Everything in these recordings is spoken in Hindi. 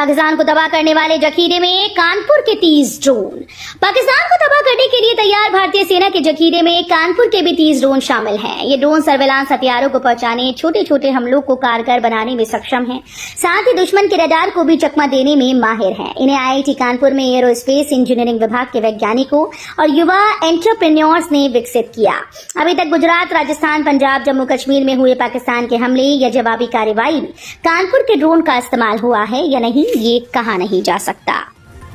पाकिस्तान को तबाह करने वाले जखीरे में कानपुर के 30 ड्रोन। पाकिस्तान को तबाह करने के लिए तैयार भारतीय सेना के जखीरे में कानपुर के भी 30 ड्रोन शामिल हैं। ये ड्रोन सर्वेलांस हथियारों को पहुंचाने, छोटे छोटे हमलों को कारगर बनाने में सक्षम हैं। साथ ही दुश्मन के रडार को भी चकमा देने में माहिर हैं। इन्हें IIT कानपुर में एरोस्पेस इंजीनियरिंग विभाग के वैज्ञानिकों और युवा एंटरप्रेन्योर्स ने विकसित किया। अभी तक गुजरात, राजस्थान, पंजाब, जम्मू कश्मीर में हुए पाकिस्तान के हमले या जवाबी कार्रवाई में कानपुर के ड्रोन का इस्तेमाल हुआ है या नहीं, ये कहा नहीं जा सकता।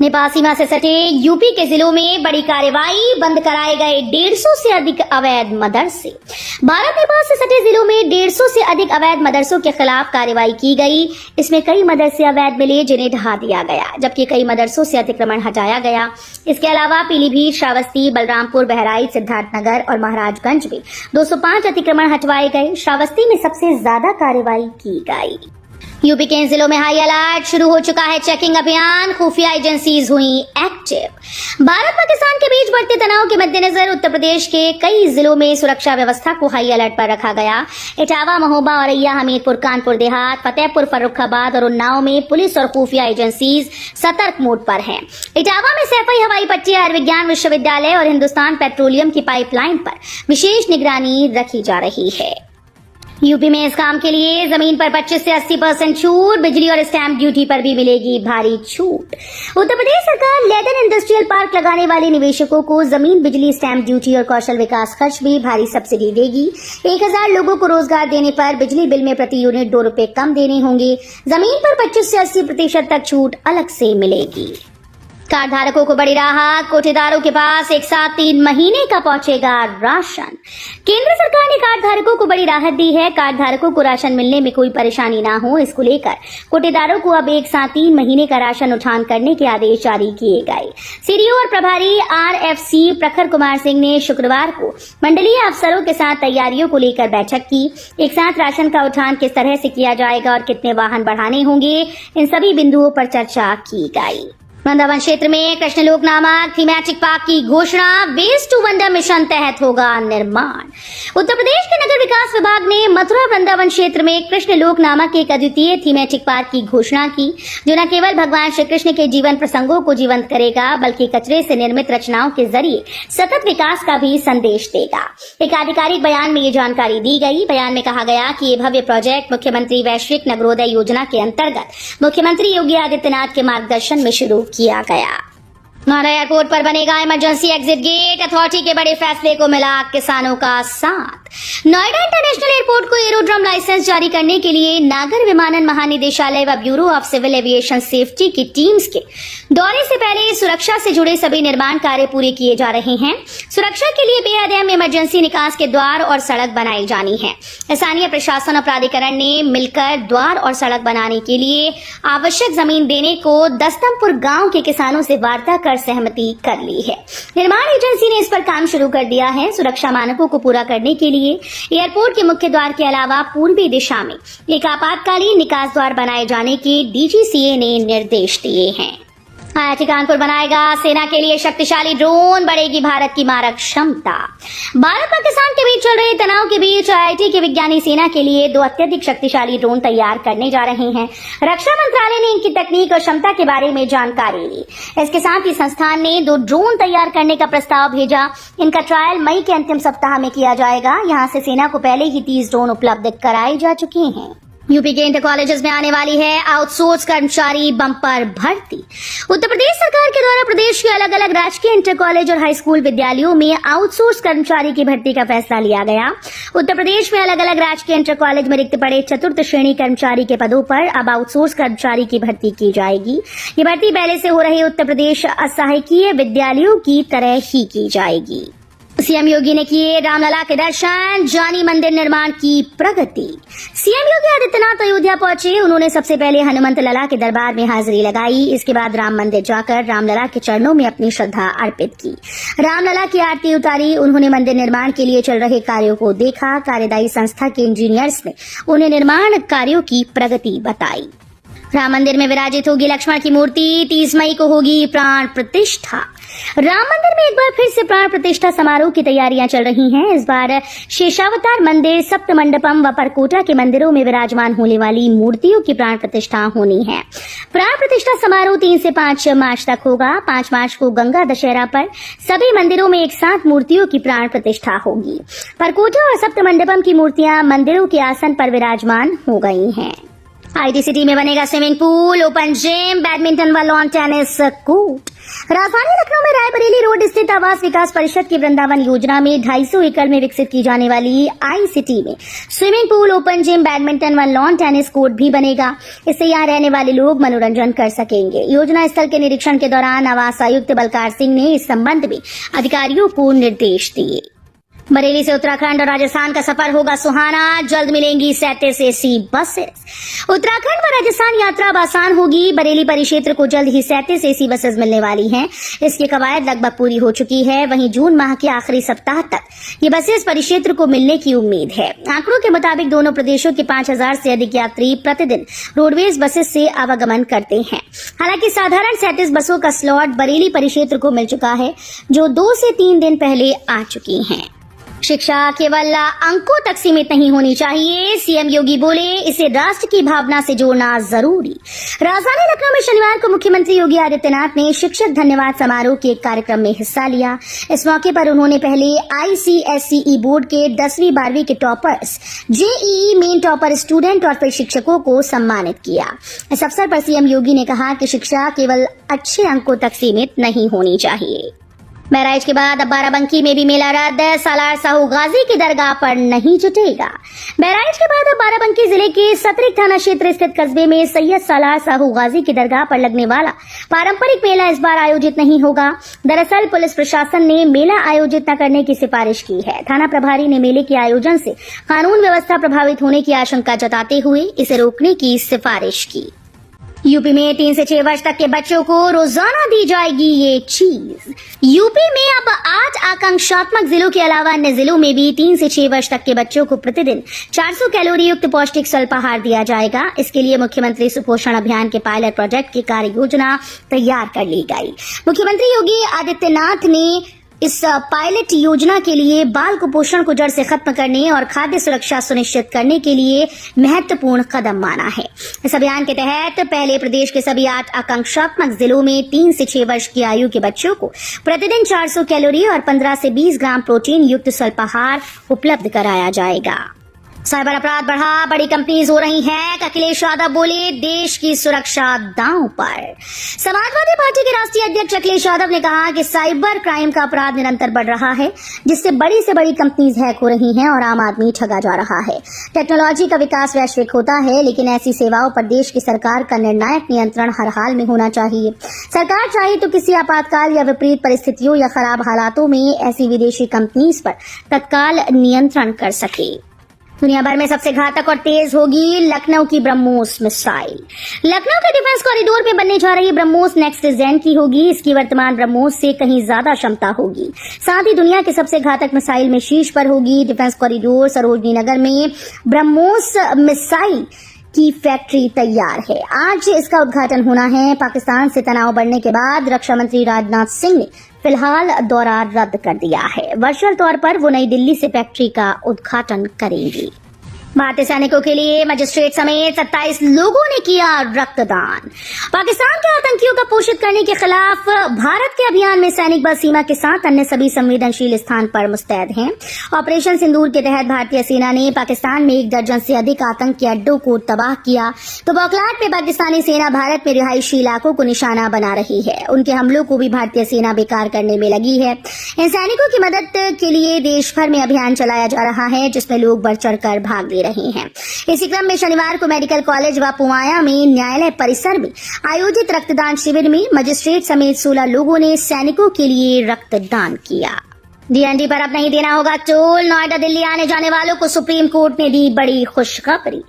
नेपाल सीमा से सटे यूपी के जिलों में बड़ी कार्रवाई, बंद कराए गए 150 से अधिक अवैध मदरसे। भारत नेपाल से सटे जिलों में 150 से अधिक अवैध मदरसों के खिलाफ कार्रवाई की गई। इसमें कई मदरसे अवैध मिले जिन्हें ढहा दिया गया, जबकि कई मदरसों से अतिक्रमण हटाया गया। इसके अलावा पीलीभीत, श्रावस्ती, बलरामपुर, बहराइच, सिद्धार्थनगर और महाराजगंज में 205 अतिक्रमण हटवाए गए। श्रावस्ती में सबसे ज्यादा कार्रवाई की गई। यूपी के इन जिलों में हाई अलर्ट, शुरू हो चुका है चेकिंग अभियान, खुफिया एजेंसीज हुई एक्टिव। भारत पाकिस्तान के बीच बढ़ते तनाव के मद्देनजर उत्तर प्रदेश के कई जिलों में सुरक्षा व्यवस्था को हाई अलर्ट पर रखा गया। इटावा, महोबा, औरैया, हमीरपुर, कानपुर देहात, फतेहपुर, फर्रुखाबाद और उन्नाव में पुलिस और खुफिया एजेंसीज सतर्क मोड पर हैं। इटावा में सैफई हवाई पट्टी, आयुर्विज्ञान विश्वविद्यालय और हिंदुस्तान पेट्रोलियम की पाइपलाइन पर विशेष निगरानी रखी जा रही है। यूपी में इस काम के लिए जमीन पर 25 से 80% छूट, बिजली और स्टैंप ड्यूटी पर भी मिलेगी भारी छूट। उत्तर प्रदेश सरकार लेदर इंडस्ट्रियल पार्क लगाने वाले निवेशकों को जमीन, बिजली, स्टैंप ड्यूटी और कौशल विकास खर्च में भारी सब्सिडी देगी। 1000 लोगों को रोजगार देने पर बिजली बिल में प्रति यूनिट 2 रुपए कम देने होंगे। जमीन पर 25 से 80% तक छूट अलग से मिलेगी। कार्ड धारकों को बड़ी राहत, कोटेदारों के पास एक साथ 3 महीने का पहुंचेगा राशन। केंद्र सरकार ने कार्ड धारकों को बड़ी राहत दी है। कार्ड धारकों को राशन मिलने में कोई परेशानी ना हो, इसको लेकर कोटेदारों को अब एक साथ 3 महीने का राशन उठान करने के आदेश जारी किए गए। सीडीओ और प्रभारी RFC प्रखर कुमार सिंह ने शुक्रवार को मंडलीय अफसरों के साथ तैयारियों को लेकर बैठक की। एक साथ राशन का उठान किस तरह से किया जाएगा और कितने वाहन बढ़ाने होंगे, इन सभी बिंदुओं पर चर्चा की गई। वृंदावन क्षेत्र में कृष्णलोक नामक थीमेटिक पार्क की घोषणा, वेस्ट टू वंडर मिशन तहत होगा निर्माण। उत्तर प्रदेश के नगर विकास विभाग ने मथुरा वृंदावन क्षेत्र में कृष्णलोक नामक एक अद्वितीय थीमेटिक पार्क की घोषणा की, जो न केवल भगवान श्री कृष्ण के जीवन प्रसंगों को जीवंत करेगा, बल्कि कचरे से निर्मित रचनाओं के जरिए सतत विकास का भी संदेश देगा। एक आधिकारिक बयान में ये जानकारी दी गई। बयान में कहा गया कि ये भव्य प्रोजेक्ट मुख्यमंत्री वैश्विक नगरोदय योजना के अंतर्गत मुख्यमंत्री योगी आदित्यनाथ के मार्गदर्शन में शुरू किया गया। नोएडा एयरपोर्ट पर बनेगा इमरजेंसी एग्जिट गेट, अथॉरिटी के बड़े फैसले को मिला किसानों का साथ। नोएडा इंटरनेशनल एयरपोर्ट को एरोड्रम लाइसेंस जारी करने के लिए नागर विमानन महानिदेशालय व bureau of civil aviation safety की टीम्स के दौरे से पहले सुरक्षा से जुड़े सभी निर्माण कार्य पूरे किए जा रहे हैं। सुरक्षा के लिए बेहद अहम इमरजेंसी निकास के द्वार और सड़क बनाई जानी है। स्थानीय प्रशासन और प्राधिकरण ने मिलकर द्वार और सड़क बनाने के लिए आवश्यक जमीन देने को दस्तमपुर गांव के किसानों से वार्ता कर सहमति कर ली है। निर्माण एजेंसी ने इस पर काम शुरू कर दिया है। सुरक्षा मानकों को पूरा करने के लिए एयरपोर्ट के मुख्य द्वार के अलावा पूर्वी दिशा में एक आपातकालीन निकास द्वार बनाए जाने के DGCA ने निर्देश दिए हैं। IIT कानपुर बनाएगा सेना के लिए शक्तिशाली ड्रोन, बढ़ेगी भारत की मारक क्षमता। भारत पाकिस्तान के बीच चल रहे तनाव के बीच IIT के विज्ञानी सेना के लिए 2 अत्यधिक शक्तिशाली ड्रोन तैयार करने जा रहे हैं। रक्षा मंत्रालय ने इनकी तकनीक और क्षमता के बारे में जानकारी ली। इसके साथ ही संस्थान ने 2 ड्रोन तैयार करने का प्रस्ताव भेजा। इनका ट्रायल मई के अंतिम सप्ताह में किया जाएगा। यहाँ से सेना को पहले ही 30 ड्रोन उपलब्ध कराए जा चुके हैं। यूपी के इंटर कॉलेजेस में आने वाली है आउटसोर्स कर्मचारी बम्पर भर्ती। उत्तर प्रदेश सरकार के द्वारा प्रदेश के अलग अलग राजकीय इंटर कॉलेज और हाई स्कूल विद्यालयों में आउटसोर्स कर्मचारी की भर्ती का फैसला लिया गया। उत्तर प्रदेश में अलग अलग राजकीय इंटर कॉलेज में रिक्त पड़े 4th श्रेणी कर्मचारी के पदों पर अब आउटसोर्स कर्मचारी की भर्ती की जाएगी। ये भर्ती पहले से हो रहे उत्तर प्रदेश असहायकीय विद्यालयों की तरह ही की जाएगी। सीएम योगी ने किए रामलला के दर्शन, जानी मंदिर निर्माण की प्रगति। सीएम योगी आदित्यनाथ अयोध्या पहुंचे। उन्होंने सबसे पहले हनुमंत लला के दरबार में हाजिरी लगाई। इसके बाद राम मंदिर जाकर रामलला के चरणों में अपनी श्रद्धा अर्पित की। रामलला की आरती उतारी। उन्होंने मंदिर निर्माण के लिए चल रहे कार्यों को देखा। कार्यदायी संस्था के इंजीनियर्स ने उन्हें निर्माण कार्यों की प्रगति बताई। राम मंदिर में विराजित होगी लक्ष्मण की मूर्ति, 30 मई को होगी प्राण प्रतिष्ठा। राम मंदिर में एक बार फिर से प्राण प्रतिष्ठा समारोह की तैयारियां चल रही हैं। इस बार शेषावतार मंदिर, सप्त मंडपम व परकोटा के मंदिरों में विराजमान होने वाली मूर्तियों की प्राण प्रतिष्ठा होनी है। प्राण प्रतिष्ठा समारोह 3 से 5 मार्च तक होगा। 5 मार्च को गंगा दशहरा पर सभी मंदिरों में एक साथ मूर्तियों की प्राण प्रतिष्ठा होगी। परकोटा और सप्त मंडपम की मूर्तियां मंदिरों के आसन पर विराजमान हो गई हैं। आईटी सिटी में बनेगा swimming pool, open gym, badminton व लॉन टेनिस कोर्ट। राजधानी लखनऊ में रायबरेली रोड स्थित आवास विकास परिषद की वृंदावन योजना में 250 एकड़ में विकसित की जाने वाली आई सिटी में swimming pool, open gym, badminton व लॉन टेनिस कोर्ट भी बनेगा। इससे यहाँ रहने वाले लोग मनोरंजन कर सकेंगे। योजना स्थल के निरीक्षण के दौरान आवास आयुक्त बलकार सिंह ने इस संबंध में अधिकारियों को निर्देश दिए। बरेली से उत्तराखंड और राजस्थान का सफर होगा सुहाना, जल्द मिलेंगी 37 एसी बसेस। उत्तराखंड व राजस्थान यात्रा अब आसान होगी। बरेली परिक्षेत्र को जल्द ही 37 एसी बसेस मिलने वाली हैं। इसकी कवायद लगभग पूरी हो चुकी है। वहीं जून माह के आखिरी सप्ताह तक ये बसेस परिक्षेत्र को मिलने की उम्मीद है। आंकड़ों के मुताबिक दोनों प्रदेशों के 5000 से अधिक यात्री प्रतिदिन रोडवेज बसेस से आवागमन करते हैं। हालांकि साधारण 37 बसों का स्लॉट बरेली परिक्षेत्र को मिल चुका है, जो 2 से 3 दिन पहले आ चुकी हैं। शिक्षा केवल अंकों तक सीमित नहीं होनी चाहिए, सीएम योगी बोले, इसे राष्ट्र की भावना से जोड़ना जरूरी। राजधानी लखनऊ में शनिवार को मुख्यमंत्री योगी आदित्यनाथ ने शिक्षक धन्यवाद समारोह के एक कार्यक्रम में हिस्सा लिया। इस मौके पर उन्होंने पहले ICSE बोर्ड के 10वीं 12वीं के toppers, JEE main topper student और फिर शिक्षकों को सम्मानित किया। इस अवसर पर सीएम योगी ने कहा कि शिक्षा केवल अच्छे अंकों तक सीमित नहीं होनी चाहिए। बहराइच के बाद अब बाराबंकी में भी मेला रद्द, सालार साहू गाजी की दरगाह पर नहीं जुटेगा। बहराइच के बाद अब बाराबंकी जिले के सतरिक थाना क्षेत्र स्थित कस्बे में सैयद सालार साहू गाजी की दरगाह पर लगने वाला पारंपरिक मेला इस बार आयोजित नहीं होगा। दरअसल पुलिस प्रशासन ने मेला आयोजित न करने की सिफारिश की है। थाना प्रभारी ने मेले के आयोजन से कानून व्यवस्था प्रभावित होने की आशंका जताते हुए इसे रोकने की सिफारिश की। यूपी में 3 से 6 वर्ष तक के बच्चों को रोजाना दी जाएगी ये चीज। यूपी में अब 8 आकांक्षात्मक जिलों के अलावा अन्य जिलों में भी 3 से 6 वर्ष तक के बच्चों को प्रतिदिन 400 कैलोरी युक्त पौष्टिक स्वल्पाहार दिया जाएगा। इसके लिए मुख्यमंत्री सुपोषण अभियान के पायलट प्रोजेक्ट की कार्य योजना तैयार कर ली गई। मुख्यमंत्री योगी आदित्यनाथ ने इस पायलट योजना के लिए बाल कुपोषण को जड़ से खत्म करने और खाद्य सुरक्षा सुनिश्चित करने के लिए महत्वपूर्ण कदम माना है। इस अभियान के तहत पहले प्रदेश के सभी 8 आकांक्षात्मक जिलों में 3 से 6 वर्ष की आयु के बच्चों को प्रतिदिन 400 कैलोरी और 15 से 20 ग्राम प्रोटीन युक्त स्वल्पाहार उपलब्ध कराया जाएगा। साइबर अपराध बढ़ा, बड़ी कंपनीज हो रही हैं। अखिलेश यादव बोले, देश की सुरक्षा दांव पर। समाजवादी पार्टी के राष्ट्रीय अध्यक्ष अखिलेश यादव ने कहा कि साइबर क्राइम का अपराध निरंतर बढ़ रहा है, जिससे बड़ी से बड़ी कंपनीज हैक हो रही हैं और आम आदमी ठगा जा रहा है। टेक्नोलॉजी का विकास वैश्विक होता है, लेकिन ऐसी सेवाओं पर देश की सरकार का निर्णायक नियंत्रण हर हाल में होना चाहिए। सरकार चाहे तो किसी आपातकाल या विपरीत परिस्थितियों या खराब हालातों में ऐसी विदेशी कंपनीज पर तत्काल नियंत्रण कर सके। दुनिया भर में सबसे घातक और तेज होगी लखनऊ की ब्रह्मोस मिसाइल। लखनऊ के डिफेंस कॉरिडोर में बनने जा रही ब्रह्मोस नेक्स्ट जेन की होगी। इसकी वर्तमान ब्रह्मोस से कहीं ज्यादा क्षमता होगी। साथ ही दुनिया के सबसे घातक मिसाइल में शीर्ष पर होगी। डिफेंस कॉरिडोर सरोजनी नगर में ब्रह्मोस मिसाइल की फैक्ट्री तैयार है। आज इसका उद्घाटन होना है। पाकिस्तान से तनाव बढ़ने के बाद रक्षा मंत्री राजनाथ सिंह ने फिलहाल दौरा रद्द कर दिया है। वर्चुअल तौर पर वो नई दिल्ली से फैक्ट्री का उद्घाटन करेंगी। भारतीय सैनिकों के लिए मजिस्ट्रेट समेत 27 लोगों ने किया रक्तदान। पाकिस्तान के आतंकियों का पोषित करने के खिलाफ भारत के अभियान में सैनिक बल सीमा के साथ अन्य सभी संवेदनशील स्थान पर मुस्तैद हैं। ऑपरेशन सिंदूर के तहत भारतीय सेना ने पाकिस्तान में 1 दर्जन से अधिक आतंकी अड्डों को तबाह किया, तो बौखलाहट में पाकिस्तानी सेना भारत में रिहायशी इलाकों को निशाना बना रही है। उनके हमलों को भी भारतीय सेना बेकार करने में लगी है। इन सैनिकों की मदद के लिए देश भर में अभियान चलाया जा रहा है, जिसमें लोग बढ़ चढ़कर भाग ले रहे हैं। इसी क्रम में शनिवार को मेडिकल कॉलेज व पुवाया में न्यायालय परिसर में आयोजित रक्तदान शिविर में मजिस्ट्रेट समेत 16 लोगों ने सैनिकों के लिए रक्तदान किया। डीएनडी पर अब नहीं देना होगा टोल। नोएडा दिल्ली आने जाने वालों को सुप्रीम कोर्ट ने दी बड़ी खुशखबरी।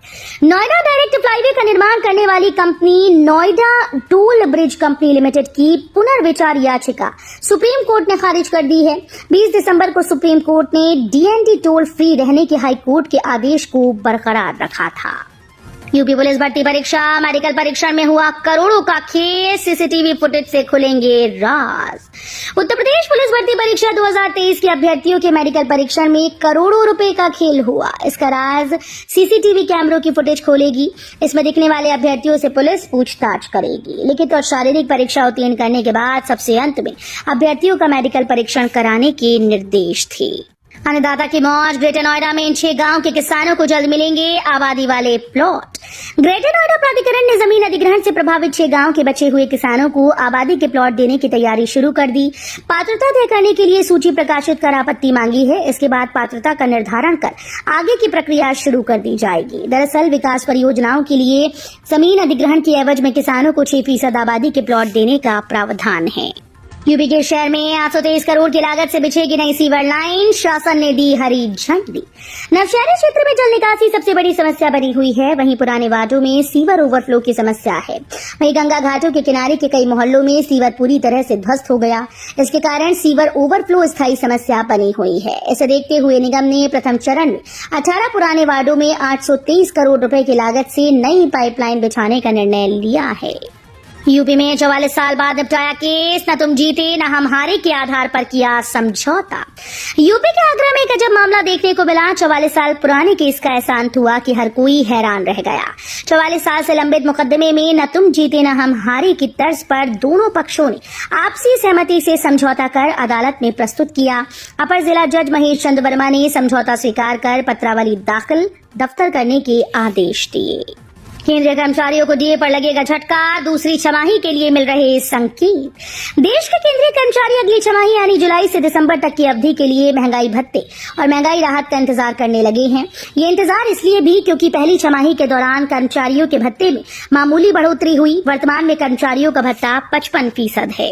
नोएडा डायरेक्ट फ्लाईवे का निर्माण करने वाली company Noida toll bridge company limited की पुनर्विचार याचिका सुप्रीम कोर्ट ने खारिज कर दी है। 20 दिसंबर को सुप्रीम कोर्ट ने डीएनडी टोल फ्री रहने के हाई कोर्ट के आदेश को बरकरार रखा था। यूपी पुलिस भर्ती परीक्षा मेडिकल परीक्षण में हुआ करोड़ों का खेल, सीसीटीवी फुटेज से खुलेंगे राज। उत्तर प्रदेश पुलिस भर्ती परीक्षा 2023 के अभ्यर्थियों के मेडिकल परीक्षण में करोड़ों रुपए का खेल हुआ। इसका राज सीसीटीवी कैमरों की फुटेज खोलेगी। इसमें दिखने वाले अभ्यर्थियों से पुलिस पूछताछ करेगी। लिखित और शारीरिक परीक्षा उत्तीर्ण करने के बाद सबसे अंत में अभ्यर्थियों का मेडिकल परीक्षण कराने के निर्देश थे। अन्नदाता की मौज, ग्रेटर नोएडा में इन 6 गांव के किसानों को जल्द मिलेंगे आबादी वाले प्लॉट। ग्रेटर नोएडा प्राधिकरण ने जमीन अधिग्रहण से प्रभावित 6 गांव के बचे हुए किसानों को आबादी के प्लॉट देने की तैयारी शुरू कर दी। पात्रता तय करने के लिए सूची प्रकाशित कर आपत्ति मांगी है। इसके बाद पात्रता का निर्धारण कर आगे की प्रक्रिया शुरू कर दी जाएगी। दरअसल विकास परियोजनाओं के लिए जमीन अधिग्रहण की एवज में किसानों को 6% आबादी के प्लॉट देने का प्रावधान है। यूपी के शहर में 823 करोड़ की लागत से बिछेगी नई सीवर लाइन, शासन ने दी हरी झंडी। नवशहरी क्षेत्र में जल निकासी सबसे बड़ी समस्या बनी हुई है। वहीं पुराने वार्डों में सीवर ओवरफ्लो की समस्या है। वहीं गंगा घाटों के किनारे के कई मोहल्लों में सीवर पूरी तरह से ध्वस्त हो गया। इसके कारण सीवर ओवरफ्लो स्थायी समस्या बनी हुई है। इसे देखते हुए निगम ने प्रथम चरण में 18 पुराने वार्डों में 823 करोड़ रुपए की लागत से नई पाइपलाइन बिछाने का निर्णय लिया है। यूपी में 44 साल बाद निपटाया केस, न तुम जीते न हम हारे के आधार पर किया समझौता। यूपी के आगरा में एक अजब मामला देखने को मिला। 44 साल पुराने केस का ऐसा अंत हुआ कि हर कोई हैरान रह गया। 44 साल से लंबित मुकदमे में न तुम जीते न हम हारे की तर्ज पर दोनों पक्षों ने आपसी सहमति से समझौता कर अदालत में प्रस्तुत किया। अपर जिला जज महेश चंद्र वर्मा ने समझौता स्वीकार कर पत्रावली दाखिल दफ्तर करने के आदेश दिए। केंद्रीय कर्मचारियों को डीए पर लगेगा झटका, दूसरी छमाही के लिए मिल रहे संकेत। देश के केंद्रीय कर्मचारी अगली छमाही यानी जुलाई से दिसंबर तक की अवधि के लिए महंगाई भत्ते और महंगाई राहत का इंतजार करने लगे हैं। ये इंतजार इसलिए भी क्योंकि पहली छमाही के दौरान कर्मचारियों के भत्ते में मामूली बढ़ोतरी हुई। वर्तमान में कर्मचारियों का भत्ता 55% है।